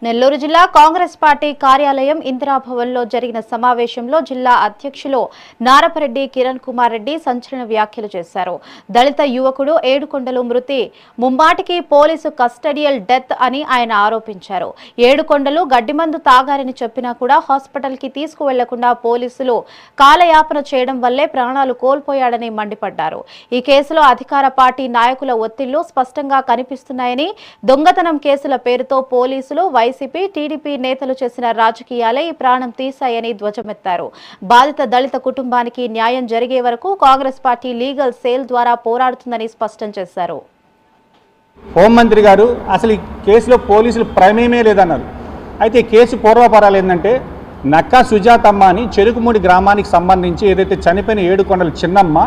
నెల్లూరు జిల్లా కాంగ్రెస్ పార్టీ కార్యాలయం ఇందిరాభవన్లో జరిగిన సమావేశంలో జిల్లా అధ్యక్షులు నారపరెడ్డి కిరణ్ కుమార్ రెడ్డి సంచలన వ్యాఖ్యలు చేశారు. దళిత యువకుడు ఏడుకొండలు మృతి ముమ్మాటికి పోలీసు కస్టడియల్ డెత్ అని ఆయన ఆరోపించారు. ఏడుకొండలు గడ్డిమందు తాగారని చెప్పినా కూడా హాస్పిటల్ కి తీసుకువెళ్లకుండా పోలీసులు కాలయాపన చేయడం వల్లే ప్రాణాలు కోల్పోయాడని మండిపడ్డారు. ఈ కేసులో అధికార పార్టీ నాయకుల ఒత్తిళ్లు స్పష్టంగా కనిపిస్తున్నాయని, దొంగతనం కేసుల పేరుతో పోలీసులు వైసీపీ టీడీపీ నేతలు చేసిన రాజకీయాలే ఈ ప్రాణం తీశాయని ధ్వజమెత్తారు. బాధిత దళిత కుటుంబానికి న్యాయం జరిగే వరకు కాంగ్రెస్ పార్టీ లీగల్ సెల్ ద్వారా పోరాడుతుందని స్పష్టం చేశారు. హోంమంత్రి గారు అసలు ఈ కేసులో పోలీసులు ప్రమేయమే లేదన్నారు. అయితే కేసు పూర్వపరాలు ఏంటంటే నక్కా సుజాతమ్మ అని చెరుకుమూడి గ్రామానికి సంబంధించి ఏదైతే చనిపోయిన ఏడుకొండల చిన్నమ్మ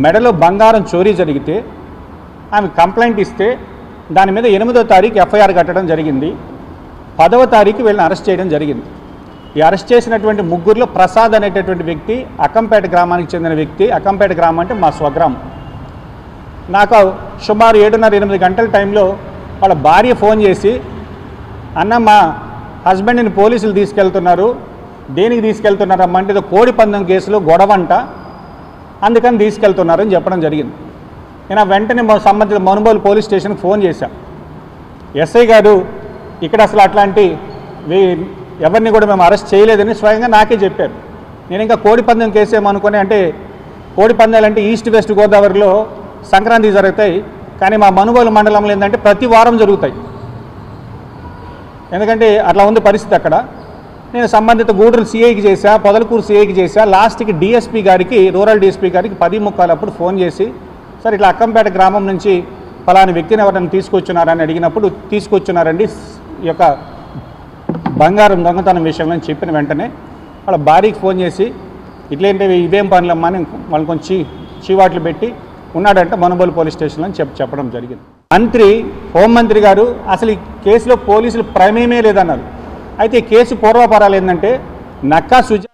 మెడలో బంగారం చోరీ జరిగితే ఆమె కంప్లైంట్ ఇస్తే దాని మీద 8వ తారీఖు ఎఫ్ఐఆర్ కట్టడం జరిగింది. 10వ తారీఖు వీళ్ళని అరెస్ట్ చేయడం జరిగింది. ఈ అరెస్ట్ చేసినటువంటి ముగ్గురులో ప్రసాద్ అనేటటువంటి వ్యక్తి అక్కంపేట గ్రామానికి చెందిన వ్యక్తి. అక్కంపేట గ్రామం అంటే మా స్వగ్రామం. నాకు సుమారు 7:30-8 గంటల టైంలో వాళ్ళ భార్య ఫోన్ చేసి, అన్న మా హస్బెండ్ని పోలీసులు తీసుకెళ్తున్నారు, దేనికి తీసుకెళ్తున్నారమ్మా అంటే ఏదో కోడి పందెం కేసులో గొడవంట, అందుకని తీసుకెళ్తున్నారని చెప్పడం జరిగింది. నేను వెంటనే సంబంధిత మనుబోలు పోలీస్ స్టేషన్కి ఫోన్ చేశాను. ఎస్ఐ గారు ఇక్కడ అసలు అట్లాంటి ఎవరిని కూడా మేము అరెస్ట్ చేయలేదని స్వయంగా నాకే చెప్పారు. నేను ఇంకా కోడి పందెం కేసు ఏమనుకుని, అంటే కోడి పందాలు అంటే ఈస్ట్ వెస్ట్ గోదావరిలో సంక్రాంతి జరుగుతాయి, కానీ మా మనుబోలు మండలంలో ఏంటంటే ప్రతి వారం జరుగుతాయి. ఎందుకంటే అట్లా ఉంది పరిస్థితి అక్కడ. నేను సంబంధిత గూడూరు సిఐకి చేశా, పొదలకూరు సిఐకి చేశా, లాస్ట్కి డిఎస్పీ గారికి, రూరల్ డిఎస్పీ గారికి 10:45 ఫోన్ చేసి, సార్ ఇట్లా అక్కంపేట గ్రామం నుంచి ఫలాని వ్యక్తిని ఎవరైనా తీసుకొచ్చున్నారని అడిగినప్పుడు, తీసుకొచ్చున్నారండి ఈ యొక్క బంగారం దొంగతనం విషయంలో చెప్పిన వెంటనే వాళ్ళ భార్యకి ఫోన్ చేసి, ఇట్లేంటివి ఇవేం పనులమ్మా అని వాళ్ళు కొంచెం చీవాట్లు పెట్టి ఉన్నాడంటే మనుబోలు పోలీస్ స్టేషన్లో చెప్పడం జరిగింది. హోంమంత్రి గారు అసలు ఈ కేసులో పోలీసులు ప్రమేయమే లేదన్నారు. అయితే కేసు పూర్వపరాలు ఏంటంటే నక్కా సుజా